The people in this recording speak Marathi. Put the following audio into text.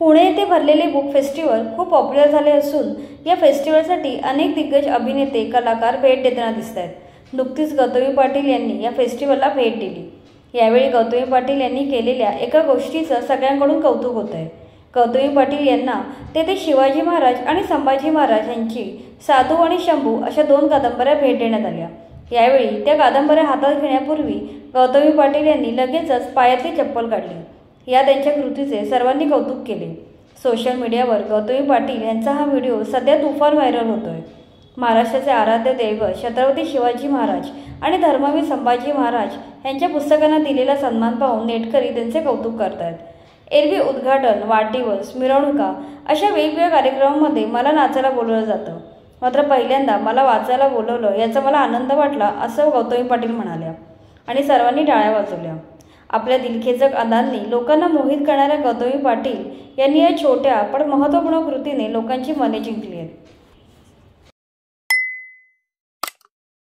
पुणे येथे भरलेले बुक फेस्टिवल खूप पॉप्युलर झाले असून या फेस्टिवलसाठी अनेक दिग्गज अभिनेते कलाकार भेट देताना दिसत आहेत. नुकतीच गौतमी पाटील यांनी या फेस्टिवलला भेट दिली. यावेळी गौतमी पाटील यांनी केलेल्या एका गोष्टीचं सगळ्यांकडून कौतुक होत आहे. गौतमी पाटील यांना तेथे शिवाजी महाराज आणि संभाजी महाराज यांची साधू आणि शंभू अशा 2 कादंबऱ्या भेट देण्यात आल्या. यावेळी त्या कादंबऱ्या हातात घेण्यापूर्वी गौतमी पाटील यांनी लगेचच पायातली चप्पल काढली. या त्यांच्या कृतीचे सर्वांनी कौतुक केले. सोशल मीडियावर गौतमी पाटील यांचा हा व्हिडिओ सध्या तुफान व्हायरल होतोय. महाराष्ट्राचे आराध्य दैवत छत्रपती शिवाजी महाराज आणि धर्मवीर संभाजी महाराज यांच्या पुस्तकांना दिलेला सन्मान पाहून नेटकरी त्यांचे कौतुक करतात. एरवी उद्घाटन, वाढदिवस, मिरवणुका अशा वेगवेगळ्या कार्यक्रमांमध्ये मला नाचायला बोलवलं जातं. मात्र पहिल्यांदा मला वाचायला बोलवलं याचा मला आनंद वाटला, असं गौतमी पाटील म्हणाल्या आणि सर्वांनी टाळ्या वाजवल्या. आपल्या दिलखेचक अदांनी लोकांना मोहित करणाऱ्या गौतमी पाटील यांनी या छोट्या पण महत्त्वपूर्ण कृतीने लोकांची मने जिंकली आहेत.